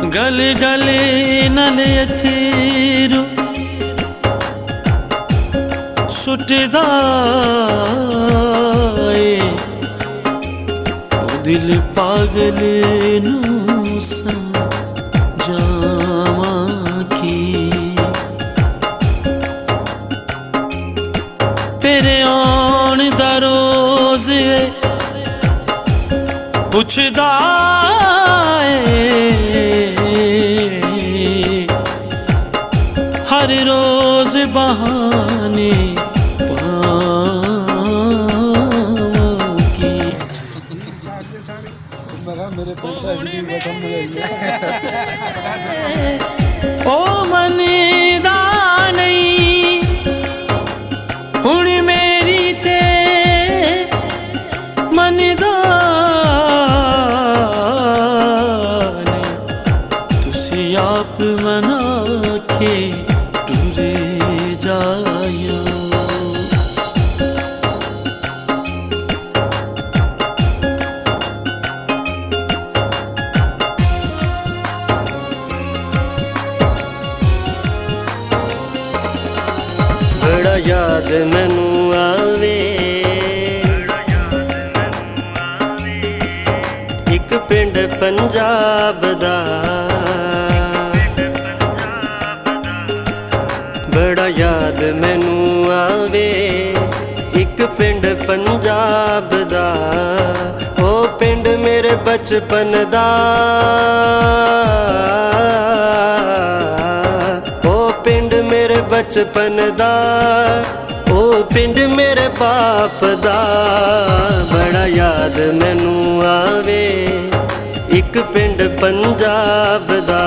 गले गले नले अथेरू सुटदा दिल पागल नू समझावा की तेरे आन दा रोज़ पुछदा हर रोज बहाने की ओ मनदा नहीं हुण मेरी ते मनदा तुसी आप मना के टुरे जायो बड़ा याद मैनू आवे एक पिंड पंजाब दा बड़ा याद मैनू आवे एक पिंड पंजाब दा ओ पिंड मेरे बचपन दा ओ पिंड मेरे बचपन दा ओ पिंड मेरे बाप दा बड़ा याद मैनू आवे एक पिंड पंजाब दा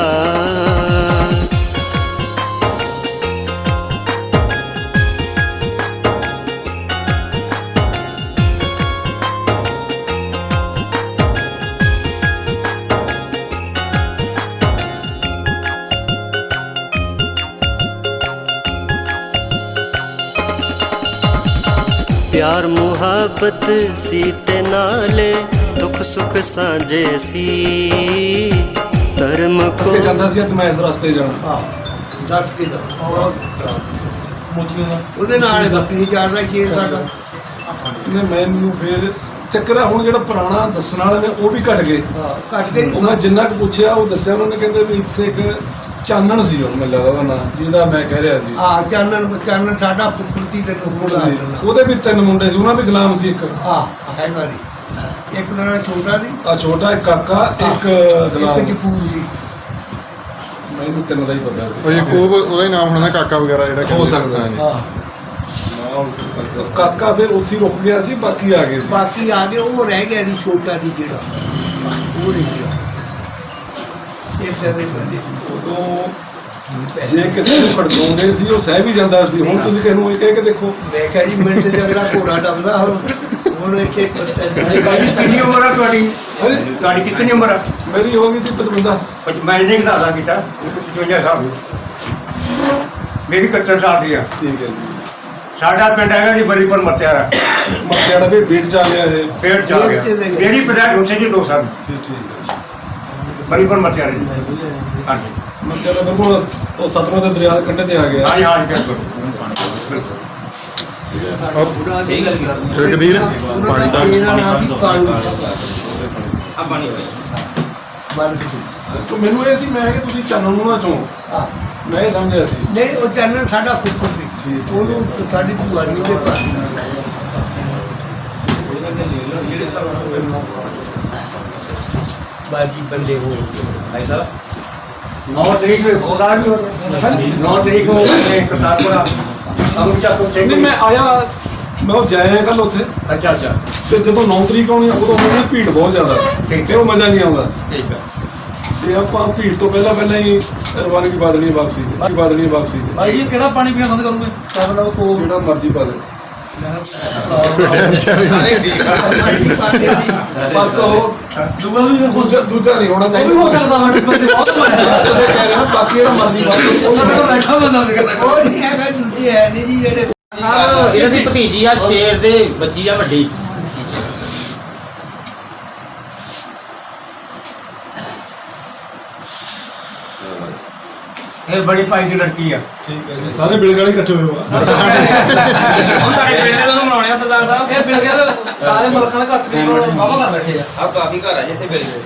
प्यार मुहब्बत सी ते नाले दुख सुख सांझे सी धर्म को ਜਾਂਦਾ ਸੀ ਤੇ ਮੈਂ ਇਸ ਰਸਤੇ ਜਾਣਾ ਹਾਂ ਦੱਸ ਕੇ ਦਾ ਉਹਦੇ ਨਾਲ ਬੱਤੀ ਚਾੜਦਾ ਕੀ ਸਾਡਾ ਨੇ ਮੈਨੂੰ ਫਿਰ ਚੱਕਰ ਆ ਹੁਣ ਜਿਹੜਾ ਪੁਰਾਣਾ ਦੱਸਣ ਵਾਲੇ ਨੇ ਉਹ ਵੀ ਘਟ ਗਏ ਹਾਂ ਘਟ ਗਈ ਉਹ ਮੈਂ ਜਿੰਨਾ ਕੁ ਪੁੱਛਿਆ ਉਹ ਦੱਸਿਆ ਉਹਨਾਂ ਨੇ ਕਹਿੰਦੇ ਵੀ ਇੱਥੇ ਇੱਕ ਚਾਨਣ ਸੀ ਉਹ ਮੈਨੂੰ ਲੱਗਦਾ ਉਹਦਾ ਨਾਂ ਜਿਹਦਾ ਮੈਂ ਕਹਿ ਰਿਹਾ ਸੀ ਹਾਂ ਚਾਨਣ ਸਾਡਾ ਪ੍ਰਤੀ ਦੇ ਮੁੰਡਾ ਉਹਦੇ ਵੀ 3 ਮੁੰਡੇ ਸੀ ਉਹਨਾਂ ਵੀ ਗੁਲਾਮ ਸੀ ਇੱਕ ਹਾਂ ਹੈਗਾ ਜੀ ਇੱਕ ਦਾ ਛੋਟਾ ਸੀ ਆ ਛੋਟਾ ਇੱਕ ਕਾਕਾ ਇੱਕ ਗੁਲਾਮ ਇੱਕ ਜਪੂਰ ਸੀ ਮੈਨੂੰ 3 ਦਾ ਹੀ ਪਤਾ ਉਹ ਯਕੂਬ ਉਹਦਾ ਹੀ ਨਾਮ ਹੋਣਾ ਕਾਕਾ ਵਗੈਰਾ ਜਿਹੜਾ ਹੋ ਸਕਦਾ ਹੈ ਹਾਂ ਕਾਕਾ ਫਿਰ ਉੱਥੇ ਰੁਕ ਗਿਆ ਸੀ ਬਾਕੀ ਆ ਗਏ ਸੀ ਬਾਕੀ ਆ ਗਏ ਉਹ ਰਹਿ ਗਿਆ ਸੀ ਛੋਟਾ ਦੀ ਜਿਹੜਾ ਉਹ ਰਹਿ ਗਿਆ ਇਹ ਸਾਰੇ ਬੰਦੇ ਉਦੋਂ ਜੇ ਕਿਸੇ ਨੂੰ ਖੜਕਾਉਂਦੇ ਸੀ ਉਹ ਸਹਿ ਵੀ ਜਾਂਦਾ ਸੀ ਹੁਣ ਤੁਸੀਂ ਕਿਸੇ ਨੂੰ ਇਹ ਕਹਿ ਕੇ ਦੇਖੋ ਮੈਂ ਕਿਹਾ ਜੀ ਮਿੰਟ ਚ ਅਗਲਾ ਘੋੜਾ ਡੱਬਦਾ ਹੁਣ ਇੱਕ ਇੱਕ ਕਿੰਨੀ ਉਮਰ ਆ ਤੁਹਾਡੀ ਕਿੰਨੀ ਉਮਰ ਆ ਮੇਰੀ ਹੋ ਗਈ ਸੀ 55 ਮੈਂ ਨਹੀਂ ਘਟਾਦਾ ਕੀਤਾ 55 ਸਾਲ ਮੇਰੀ 71 ਸਾਲ ਦੀ ਆ ਠੀਕ ਹੈ ਜੀ ਸਾਡਾ ਪਿੰਡ ਹੈਗਾ ਜੀ ਬਰੀਪੁਰ ਮੱਤਿਆਰਾ ਮੱਤਿਆੜਾ ਵੀ ਬੀਟ ਚ ਆ ਗਿਆ ਇਹ ਫੇਰ ਚ ਆ ਗਿਆ ਮੇਰੀ ਪਤਾ ਉਸੇ ਜੀ 2 ਸਾਲ ਠੀਕ ਹੈ ਬਰੀਪੁਰ ਮੱਤਿਆਰਾ ਜੀ ਹਾਂਜੀ ਮੱਤਿਆੜਾ ਬਿਲਕੁਲ ਉਹ ਸਤਲੁਜ ਦੇ ਦਰਿਆ ਦੇ ਕੰਢੇ ਤੇ ਆ ਗਿਆ ਹਾਂ ਹਾਂ ਬਿਲਕੁਲ ਸਹੀ ਗੱਲ ਜਗਦੀਰ ਪਾਣੀ ਦਾ ਇਹਦਾ ਨਾਮ ਸੀ ਕਾਲੂ ਆ ਪਾਣੀ ਤਾਂ ਮੈਨੂੰ ਇਹ ਸੀ ਮੈਂ ਕਿ ਤੁਸੀਂ ਚਾਨਣ ਨੂੰ ਨਾ ਚੋ ਮੈਂ ਇਹ ਸਮਝਿਆ ਸੀ ਨਹੀਂ ਉਹ ਚਾਨਣ ਸਾਡਾ ਫੁੱਫੜ ਸੀ ਉਹਨੂੰ ਸਾਡੀ ਭੂਆ ਦੀ ਉਹਦੇ ਘਰ ਬਾਜੀ ਬੰਦੇ ਹੋ ਭਾਈ ਸਾਹਿਬ 9 ਤਰੀਕ ਨੂੰ ਹੋਗਾ ਵੀ 9 ਤਰੀਕ ਨੂੰ ਕਰਤਾਰਪੁਰਾ ਨਹੀਂ ਮੈਂ ਆਇਆ ਮੈਂ ਉਹ ਜਾਇਆ ਕੱਲ ਉੱਥੇ ਅੱਛਾ ਅੱਛਾ ਤੇ ਜਦੋਂ 9 ਤਰੀਕ ਆਉਣੀ ਉਦੋਂ ਹੋਣੀ ਭੀੜ ਬਹੁਤ ਜ਼ਿਆਦਾ ਤੇ ਉਹ ਮਜ਼ਾ ਨਹੀਂ ਆਉਂਦਾ ਠੀਕ ਹੈ ਤੇ ਆਪਾਂ ਭੀੜ ਤੋਂ ਪਹਿਲਾਂ ਹੀ ਰਵਾਨਗੀ ਪਾ ਦੇਣੀ ਵਾਪਸੀ ਭਾਈ ਜੀ ਕਿਹੜਾ ਪਾਣੀ ਪੀਣਾ ਬੰਦ ਕਰੋਗੇ ਤਾਂ ਮਤਲਬ ਕੋ ਜਿਹੜਾ ਮਰਜ਼ੀ ਪਾ ਦੇ ਬਸ ਉਹ ਦੂਆ ਵੀ ਦੂਜਾ ਨਹੀਂ ਹੋਣਾ ਉਹ ਵੀ ਹੋ ਸਕਦਾ ਸਾਡੇ ਬੰਦੇ ਬਹੁਤ ਮਾਰੇ ਕਹਿ ਰਹੇ ਬਾਕੀ ਜਿਹੜਾ ਮਰਜ਼ੀ ਪਾ ਦੇ ਉਹਨਾਂ ਦਾ ਬੈਠਾ ਬੰਦਾ ਨਹੀਂ ਕਰਦਾ ਉਹ ਨਹੀਂ ਹੈਗਾ ਦੂਜੇ ਹੈ ਨਹੀਂ ਜੀ ਜਿਹੜੇ ਸਾਹਿਬ ਇਹਨਾਂ ਦੀ ਭਤੀਜੀ ਆ ਸ਼ੇਰ ਦੇ ਬੱਚੀ ਆ ਵੱਡੀ ਇਹ ਬੜੀ ਭਾਈ ਦੀ ਲੜਕੀ ਆ। ਠੀਕ ਹੈ ਜੀ, ਸਾਰੇ ਬਿਲਗ ਵਾਲੇ ਇਕੱਠੇ ਹੋਏ ਹੋ ਆ। ਹੁਣ ਤੁਹਾਡੇ ਪਿੰਡ ਦੇ ਤੁਹਾਨੂੰ ਬਣਾਉਣੇ ਆ ਸਰਦਾਰ ਸਾਹਿਬ। ਇਹ ਮਿਲ ਗਿਆ ਤਾਂ ਸਾਰੇ ਮੁਲਕਾਂ ਦੇ ਘਰ ਤਕਰੀਬਨ ਵਾਵਾ ਕਰ ਬੈਠੇ ਆ। ਆਹ ਕਾਫੀ ਘਰ ਆ ਜਿੱਥੇ ਮਿਲ ਗਏ।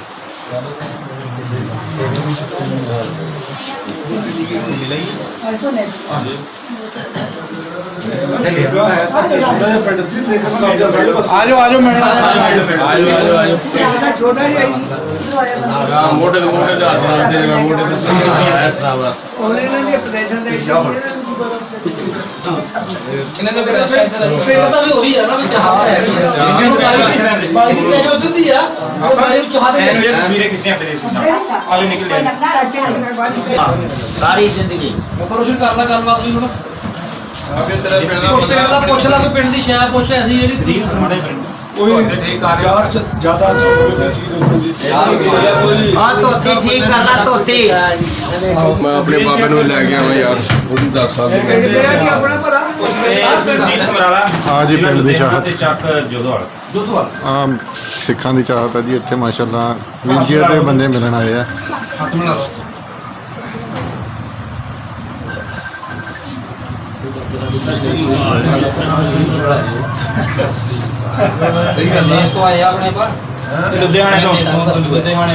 ਪਿੰਡ ਸੀ ਦੇਖਣ ਨੂੰ ਲੱਗ ਜਾ ਸਾਡੇ ਪਾਸੇ। ਆਜੋ ਮੈਡਮ ਆਜੋ ਸਾਡਾ ਛੋਟਾ ਹੀ ਆਈ ਮੋਟੇ ਤੋਂ ਮੋਟੇ ਦਾ ਹੱਥ ਦੇ ਮੋਟੇ ਤੋਂ ਸੁਣਿਆ ਇਸ ਤਰ੍ਹਾਂ ਬਸ ਉਹਨੇ ਇਹਨਾਂ ਦੀ ਆਪਰੇਸ਼ਨ ਦੇ ਇਹਨਾਂ ਦਾ ਫਿਰ ਰਸਤਾ ਇੱਧਰ ਆ। ਪਿੰਡ ਤਾਂ ਵੀ ਉਹੀ ਆ ਨਾ ਵੀ ਚਾਹ ਹੈ ਬਾਈ ਦੀ ਤੇਜ ਉਧਰ ਦੀ ਆ ਉਹ ਬਾਈ ਨੂੰ ਚਾਹ ਇਹਨੂੰ ਦੇ ਇਹ ਤਸਵੀਰਾਂ ਖਿੱਚੀਆਂ ਆਪਣੇ ਦੇਸ਼ ਵਿੱਚ। ਆਜੋ ਨਿਕਲ ਜਾਏ। ਸਾਰੀ ਜ਼ਿੰਦਗੀ ਆਪਰੇਸ਼ਨ ਕਰ ਲਾ ਗੱਲਬਾਤ ਵੀ ਹੁਣ ਅੱਗੇ ਤੇਰਾ ਪਿੰਡ ਦਾ ਪੁੱਛ ਲਾ ਕੋਈ ਪਿੰਡ ਦੀ ਸ਼ੈ ਪੁੱਛ ਐਸੀ ਜਿਹੜੀ ਉਹੀ ਚਾਰ ਜ਼ਿਆਦਾ ਚੀਜ਼ ਹੁੰਦੀ ਸੀ। ਹਾਂ ਧੋਤੀ ਠੀਕ ਕਰਨਾ ਧੋਤੀ। ਮੈਂ ਆਪਣੇ ਬਾਬੇ ਨੂੰ ਲੈ ਕੇ ਆਵਾਂ ਯਾਰ, ਉਹ ਵੀ ਦੱਸ ਸਕਦੇ ਆਪਣਾ ਭਰਾ ਸੀਤ ਸਮਰਾਲਾ। ਹਾਂ ਜੀ, ਪਿੰਡ ਦੀ ਚਾਹਤ। ਤੇ ਚੱਕ ਜੋਧਵਾਲ। ਆਮ ਸਿੱਖਾਂ ਦੀ ਚਾਹਤ ਹੈ ਜੀ ਇੱਥੇ ਮਾਸ਼ਾਅੱਲਾ ਵੀਲਚੇਅਰ ਦੇ ਬੰਦੇ ਮਿਲਣ ਆਏ ਆ। ਹੱਥ ਮਿਲਾ ਲਓ। ਦੇਸ਼ ਤੋਂ ਆਏ ਆ ਆਪਣੇ ਪਰ ਲੁਧਿਆਣੇ ਤੋਂ। ਲੁਧਿਆਣੇ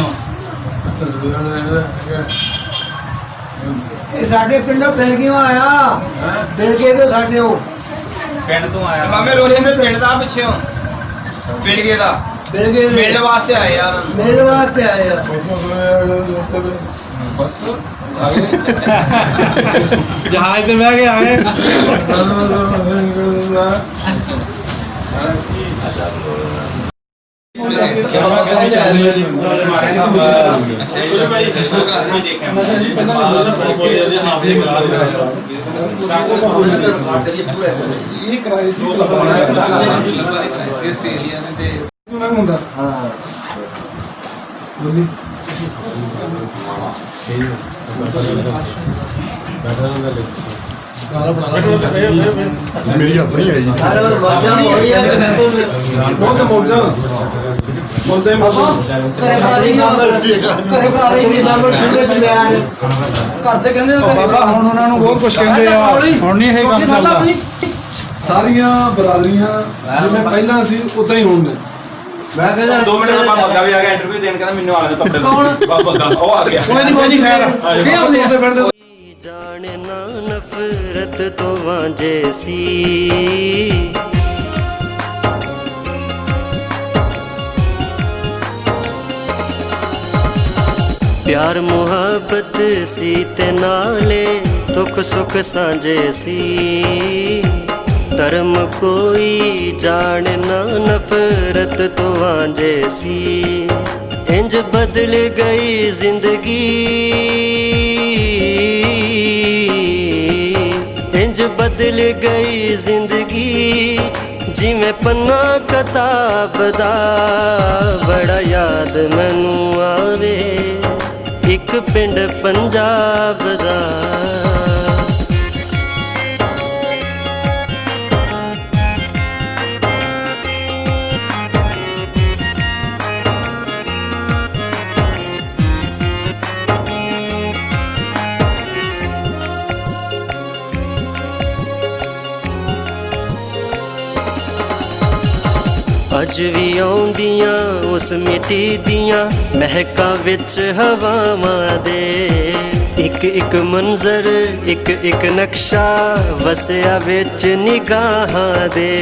ਇਹ ਸਾਡੇ ਪਿੰਡੋਂ ਬਿਲਗੀਆਂ ਆਇਆ ਬਿਲਗੇ ਤੋਂ ਸਾਡੇ ਉਹ ਪਿੰਡ ਤੋਂ ਆਇਆ। ਮਾਮੇ ਰੋਲੇ ਦੇ ਪਿੰਡ ਦਾ ਪਿੱਛੇ ਬਿਲਗੇ ਦਾ ਬਿਲਗੇ ਮਿਲਣ ਵਾਸਤੇ ਆਏ ਆ। ਮਿਲਣ ਵਾਸਤੇ ਆਏ ਆ ਬਸ ਆ ਗਏ। ਜਹਾਜ਼ ਤੇ ਬਹਿ ਕੇ ਆਏ। ਇਹ ਕਰਾਈ ਸੀ ਆਸਟ੍ਰੇਲੀਆ ਦੇ ਤੇ ਕਿਉਂ ਹੁੰਦਾ? ਹਾਂ ਬੋਲੀ ਮੇਰੀ ਆਪਣੀ ਹੈ ਜੀ। ਬਹੁਤ ਮੌਜਾਂ ਮੌਜਾਂ ਘਰੇ ਫੜਾ ਲਈ ਘਰੇ ਫੜਾ ਲਈ ਘਰ ਦੇ ਕਹਿੰਦੇ ਬਾਬਾ ਹੁਣ ਉਹਨਾਂ ਨੂੰ ਬਹੁਤ ਕੁਝ ਕਹਿੰਦੇ ਆ, ਹੁਣ ਨਹੀਂ ਇਹ ਕੰਮ ਚੱਲਦਾ। ਸਾਰੀਆਂ ਬਰਾਦਰੀਆਂ ਜਿਵੇਂ ਪਹਿਲਾਂ ਸੀ ਉਦਾਂ ਹੀ ਹੁਣ ਨੇ। ਮੈਂ ਕਹਿੰਦਾ 2 ਮਿੰਟ ਬਾਅਦ ਬੱਗਾ ਵੀ ਆ ਗਿਆ ਇੰਟਰਵਿਊ ਦੇਣ, ਕਹਿੰਦਾ ਮੈਨੂੰ ਆਲੇ ਦੇ ਕੌਣ? ਬੱਗਾ ਉਹ ਆ ਗਿਆ। ਕੋਈ ਨਹੀਂ ਖੈਰ ਕੀ ਆਉਂਦੇ ਆ ਜਾਣੇ ਨਾ ਨਫ਼ਰਤ ਤੋਂ ਵਾਂਝੇ ਸੀ। ਪਿਆਰ ਮੁਹੱਬਤ ਸੀ ਤੇ ਨਾਲੇ ਦੁੱਖ ਸੁੱਖ ਸਾਂਝੇ ਸੀ। ਧਰਮ ਕੋਈ ਜਾਣੇ ਨਾ ਨਫ਼ਰਤ ਤੋਂ ਵਾਂਝੇ ਸੀ। ਇੰਜ ਬਦਲ ਗਈ ਜ਼ਿੰਦਗੀ, ਇੰਜ ਬਦਲ ਗਈ ਜ਼ਿੰਦਗੀ ਜਿਵੇਂ ਪੰਨਾ ਕਿਤਾਬ ਦਾ। ਬੜਾ ਯਾਦ ਮੈਨੂੰ ਆਵੇ ਇੱਕ ਪਿੰਡ ਪੰਜਾਬ ਦਾ। ਅੱਜ ਵੀ ਆਉਂਦੀਆਂ ਉਸ ਮਿੱਟੀ ਦੀਆਂ ਮਹਿਕਾਂ ਵਿੱਚ ਹਵਾਵਾਂ ਦੇ। ਇੱਕ ਇੱਕ ਮੰਜ਼ਰ ਇੱਕ ਇੱਕ ਨਕਸ਼ਾ ਵਸਿਆ ਵਿੱਚ ਨਿਗਾਹਾਂ ਦੇ।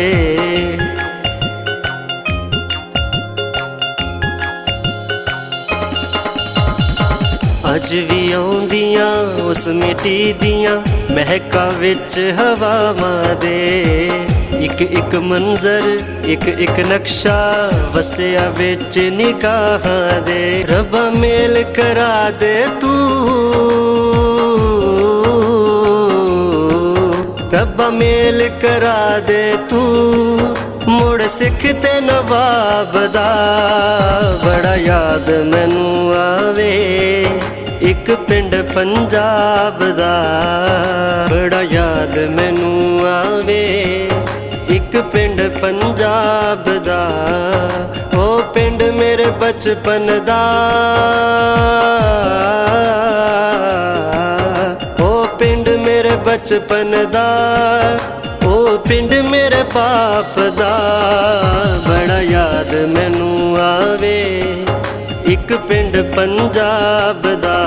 ਅੱਜ ਵੀ ਆਉਂਦੀਆਂ ਉਸ ਮਿੱਟੀ ਦੀਆਂ ਮਹਿਕਾਂ ਵਿੱਚ ਹਵਾਵਾਂ ਦੇ। ਇੱਕ ਇੱਕ ਮੰਜ਼ਰ ਇੱਕ ਇੱਕ ਨਕਸ਼ਾ ਵਸਿਆ ਵਿੱਚ ਨਿਗਾਹਾਂ ਦੇ। ਰੱਬਾ ਮੇਲ ਕਰਾ ਦੇ ਤੂੰ, ਰੱਬਾ ਮੇਲ ਕਰਾ ਦੇ ਤੂੰ ਮੁੜ ਸਿੱਖ ਤੇ ਨਵਾਬ ਦਾ। ਬੜਾ ਯਾਦ ਮੈਨੂੰ ਆਵੇ ਇੱਕ ਪਿੰਡ ਪੰਜਾਬ ਦਾ। ਬੜਾ ਯਾਦ ਮੈਨੂੰ ਆਵੇ ਇੱਕ ਪਿੰਡ ਪੰਜਾਬ ਦਾ। ਉਹ ਪਿੰਡ ਮੇਰੇ ਬਚਪਨ ਦਾ, बचपन दा ओ पिंड मेरे पाप दा बड़ा याद मैनू आवे एक पिंड पंजाब दा।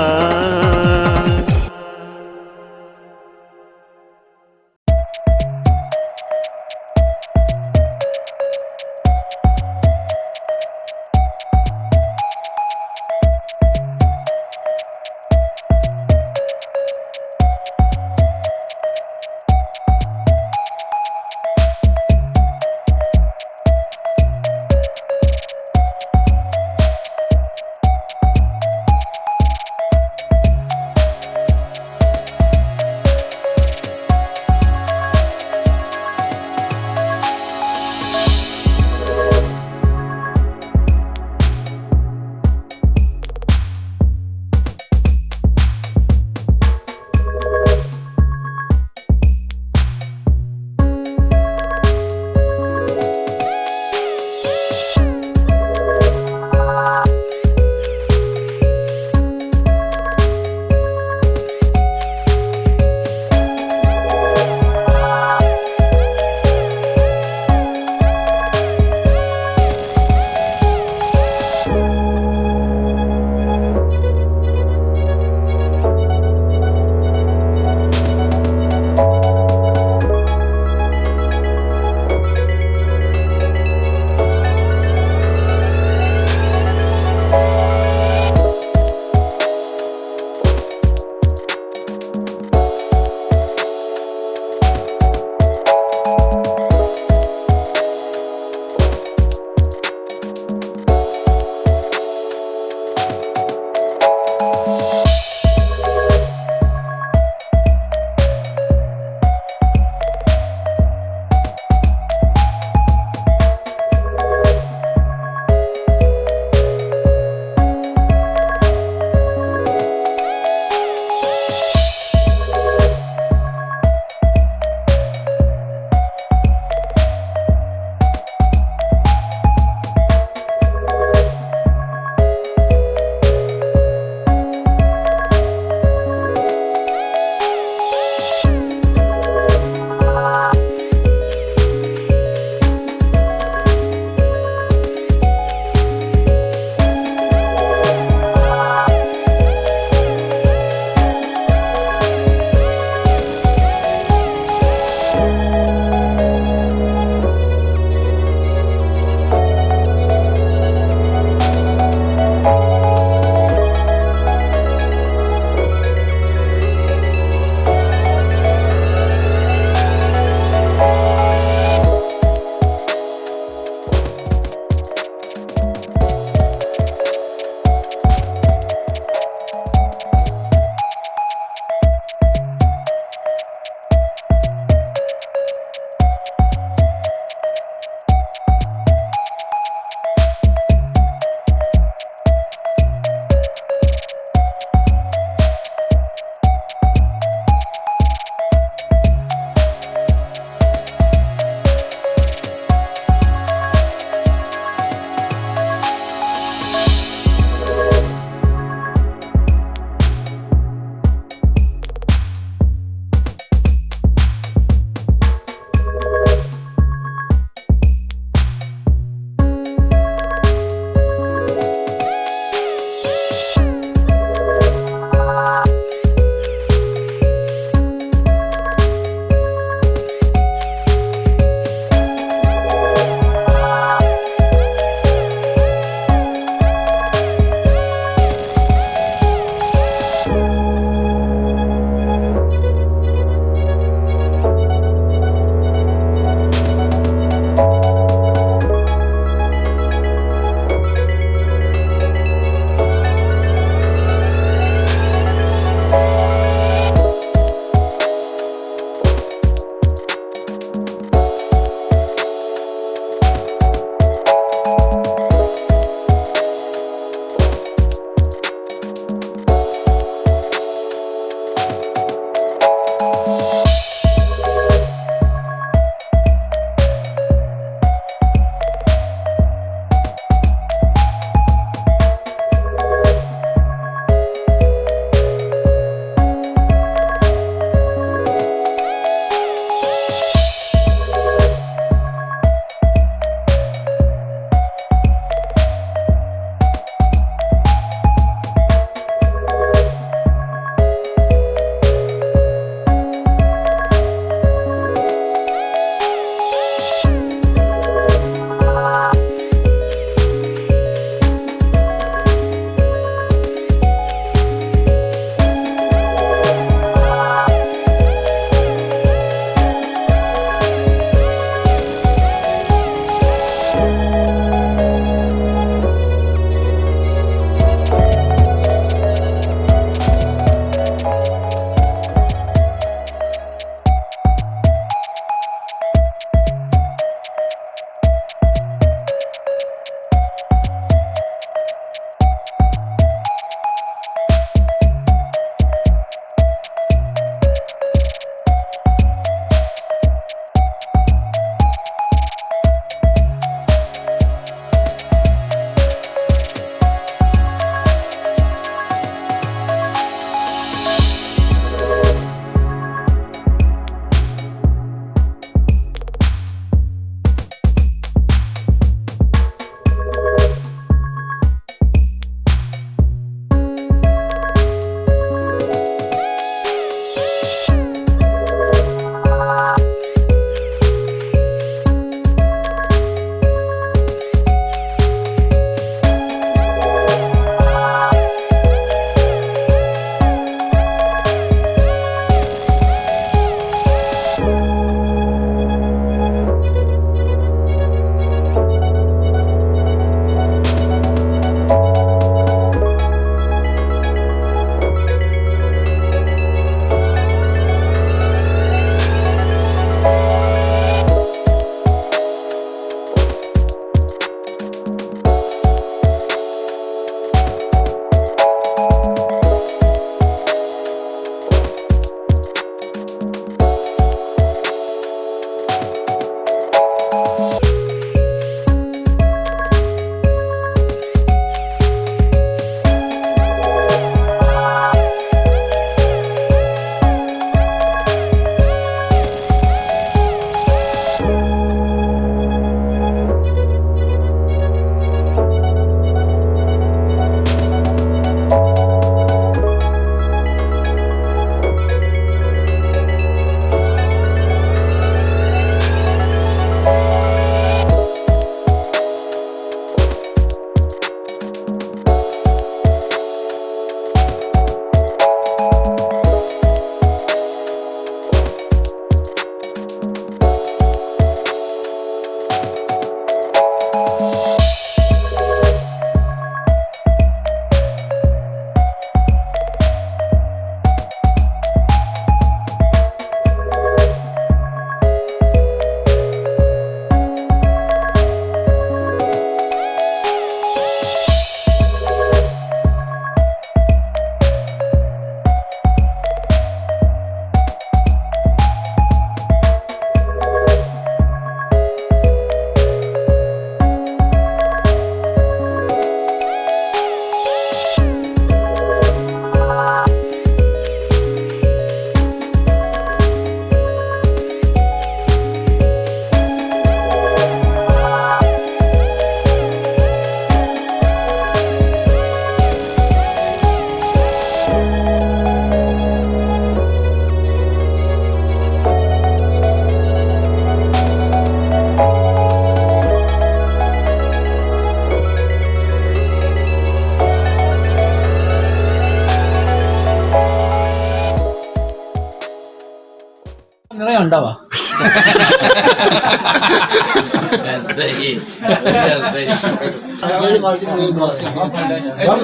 ਆਂਡਾ ਵਾ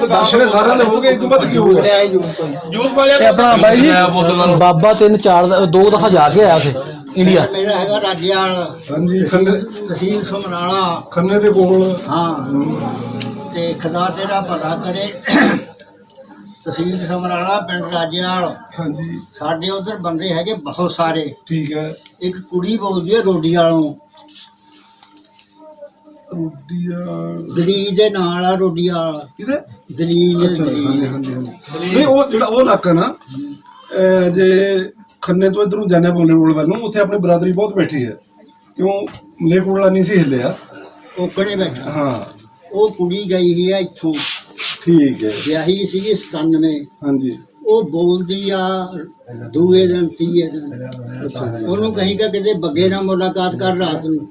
ਦਰਸ਼ਨ ਸਾਰਿਆਂ ਦੇ ਹੋ ਗਏ, ਇਹ ਤੋਂ ਬਾਅਦ ਕੀ ਹੋਊਗਾ? ਤੇ ਆਪਣਾ ਬਾਈ ਜੀ ਬਾਬਾ 3-4 2 ਦਫਾ ਜਾ ਕੇ ਆਇਆ ਸੀ ਇੰਡੀਆ। ਮੇਰਾ ਹੈਗਾ ਰਾਜਿਆਲ, ਹਾਂਜੀ, ਖੰਨੇ ਤਹਿਸੀਲ ਸਮਰਾਲਾ। ਖੰਨੇ ਦੇ ਕੋਲ। ਹਾਂ, ਤੇ ਖੁਦਾ ਤੇਰਾ ਭਲਾ ਕਰੇ। ਤਹਿਸੀਲ ਸਮਰਾਲਾ, ਪਿੰਡ ਰਾਜਿਆਲ। ਹਾਂਜੀ, ਸਾਡੇ ਉਧਰ ਬੰਦੇ ਹੈਗੇ ਬਹੁਤ ਸਾਰੇ। ਠੀਕ ਹੈ। ਇੱਕ ਕੁੜੀ ਬੋਲਦੀ ਹੈ ਰੋਡੀ ਵਾਲੋਂ, ਦਲੀਜ ਦੇ ਨਾਲ ਆ ਰੋਡੀ ਵਾਲਾ। ਕਿਹਦੇ? ਦਲੀਜ। ਅੱਛਾ, ਹਾਂਜੀ ਹਾਂਜੀ ਹਾਂਜੀ। ਨਹੀਂ, ਉਹ ਜਿਹੜਾ ਉਹ ਇਲਾਕਾ ਨਾ, ਜੇ ਖੰਨੇ ਤੋਂ ਇੱਧਰੋਂ ਜਾਂਦੇ ਬੋਲੀਵੁੱਡ ਵੱਲ ਨੂੰ, ਉੱਥੇ ਆਪਣੀ ਬਰਾਦਰੀ ਬਹੁਤ ਬੈਠੀ ਹੈ। ਕਿਉਂ ਮਲੇਰਕੋਟਲਾ ਨਹੀਂ ਸੀ ਹਿੱਲਿਆ, ਉਹ ਕਣੇ ਬੈਠਾ। ਹਾਂ, ਉਹ ਕੁੜੀ ਗਈ ਹੀ ਆ ਇੱਥੋਂ, ਠੀਕ ਹੈ। ਵਿਆਹੀ ਸੀਗੀ 97। ਹਾਂਜੀ, ਉਹ ਬੋਲਦੀ ਆ ਦੂਏ ਦਿਨ ਤੀਏ ਦਿਨ। ਉਹਨੂੰ ਕਹੀਂ ਕਿ ਕਿਤੇ ਬੱਗੇ ਨਾਲ ਮੁਲਾਕਾਤ ਕਰ ਰਾਤ ਨੂੰ।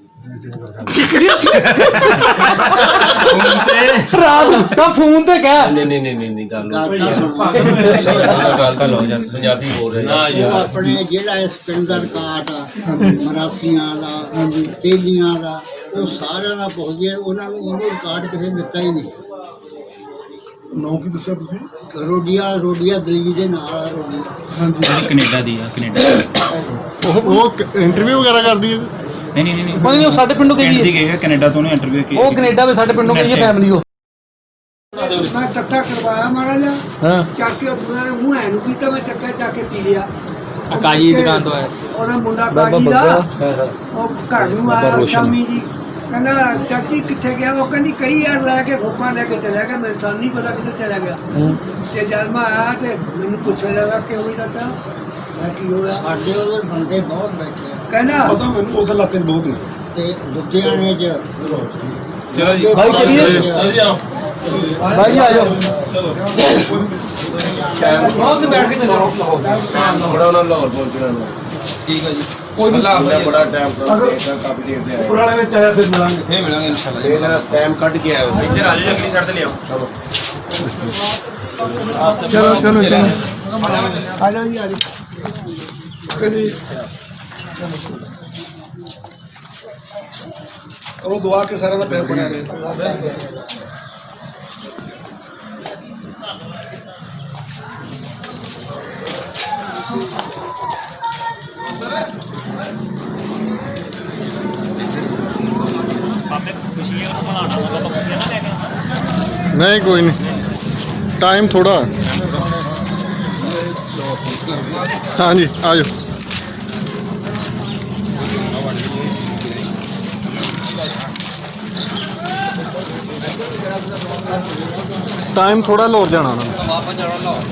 ਰਾਤ ਦਾ ਫੋਨ ਤੇ ਕਹਿ ਨਹੀਂ ਗੱਲ ਤਾਂ ਲੋ ਜਾਂ ਪੰਜਾਬੀ ਬੋਲ ਰਹੇ। ਉਹ ਆਪਣੇ ਜਿਹੜਾ ਇਸ ਪਿੰਡ ਦਾ ਰਿਕਾਰਡ ਆ, ਮਰਾਸੀਆਂ ਦਾ, ਤੇਲੀਆਂ ਦਾ, ਉਹ ਸਾਰਿਆਂ ਦਾ ਪੁੱਛਦੇ ਆ। ਉਹਨਾਂ ਨੂੰ ਉਹਨੂੰ ਰਿਕਾਰਡ ਕਿਸੇ ਨੇ ਦਿੱਤਾ ਹੀ ਨਹੀਂ। ਨੌ ਕੀ ਦੱਸਿਆ ਤੁਸੀਂ? ਰੋਡੀਆ ਦਲੀਜ ਦੇ ਨਾਲ ਆ ਰੋਡੀ। ਹਾਂਜੀ, ਕੈਨੇਡਾ ਦੀ ਆ, ਕੈਨੇਡਾ। ਉਹ ਇੰਟਰਵਿਊ ਵਗੈਰਾ ਕਰਦੀ ਹੈ? ਨਹੀਂ ਪਤਾ ਨਹੀਂ ਉਹ ਸਾਡੇ ਪਿੰਡੋਂ ਗਈ ਦੀ ਹੈ। ਗਈ ਹੈ ਕੈਨੇਡਾ ਤੋਂ, ਉਹਨੇ ਇੰਟਰਵਿਊ ਕੀਤੀ। ਉਹ ਕੈਨੇਡਾ ਵਿੱਚ ਸਾਡੇ ਪਿੰਡੋਂ ਗਈ ਹੈ ਫੈਮਿਲੀ। ਉਹ ਮੈਂ ਚੱਕਾ ਕਰਵਾਇਆ ਮਾੜਾ ਜਿਹਾ, ਹਾਂ ਚੱਕ ਕੇ ਉਹਨਾਂ ਨੇ ਮੂੰਹ ਐਨੂੰ ਕੀਤਾ, ਮੈਂ ਚੱਕਾ ਚੱਕ ਕੇ ਪੀ ਲਿਆ। ਕਾਜੀ ਦੀ ਦੁਕਾਨ ਤੋਂ ਆਇਆ ਉਹਦਾ ਮੁੰਡਾ ਕਾਜੀ ਦਾ, ਉਹ ਘਰ ਨੂੰ ਆਇਆ ਸ਼ਾਮੀ ਜੀ, ਕਹਿੰਦਾ ਚਾਚੀ ਕਿੱਥੇ ਗਿਆ? ਉਹ ਕਹਿੰਦੀ ਕਈ ਯਾਰ ਲੈ ਕੇ ਖੋਪਾਂ ਲੈ ਕੇ ਚਲਿਆ ਗਿਆ, ਮੈਨੂੰ ਤਾਂ ਨਹੀਂ ਪਤਾ ਕਿੱਥੇ ਚਲਾ ਗਿਆ। ਤੇ ਜਦ ਮੈਂ ਆਇਆ ਤੇ ਮੈਨੂੰ ਪੁੱਛਣ ਲੱਗਾ ਕਿ ਹੋਈ ਚਾਚਾ ਕੀ ਹੋਇਆ? ਸਾਡੇ ਉਧਰ ਬੰਦੇ ਬਹੁਤ ਬੈਠੇ ਆ। ਕਹਿੰਦਾ ਪਤਾ ਮੈਨੂੰ ਉਸ ਇਲਾਕੇ 'ਚ ਬਹੁਤ ਨੇ। ਤੇ ਲੁਧਿਆਣੇ 'ਚ ਚਲੋ ਜੀ ਭਾਈ ਚਲੀਏ ਭਾਈ ਜੀ ਆ ਜਾਓ। ਬਹੁਤ ਬੈਠ ਕੇ ਚੱਲੋ। ਬੜਾ ਉਹਨਾਂ ਲਾਹੌਰ ਪਹੁੰਚਣਾ। ਠੀਕ ਹੈ ਜੀ। ਕੋਈ ਬੜਾ ਟਾਈਮ ਕਾਫੀ ਦੇਰ ਤੇ ਉੱਪਰ ਵਾਲੇ ਵਿੱਚ ਆਇਆ ਫਿਰ ਮਿਲਾਂਗੇ। ਫੇਰ ਮਿਲਾਂਗੇ ਇਨਸ਼ਾਅੱਲਾ। ਇਹ ਟਾਈਮ ਕੱਢ ਕੇ ਆਇਓ। ਇੱਧਰ ਆ ਜਾਓ, ਅਗਲੀ ਸਾਈਡ ਤੇ ਲਿਆਓ। ਚਲੋ ਚਲੋ ਚਲੋ, ਆ ਜਾਓ ਜੀ, ਆ ਜਾਓ। ਕਦੀ ਉਹ ਦੁਆ ਕੇ ਸਾਰਿਆਂ ਦਾ ਪੈਰ ਬਣਿਆ ਰਹੇ। ਨਹੀਂ ਕੋਈ ਨਹੀਂ, ਟਾਈਮ ਥੋੜਾ। ਹਾਂਜੀ ਆ ਜਾਓ। ਟਾਈਮ ਥੋੜਾ ਲੋਰ ਜਾਣਾ ਉਹਨਾਂ ਨੂੰ। ਵਾਪਸ ਜਾਣਾ ਲਾਹੌਰ।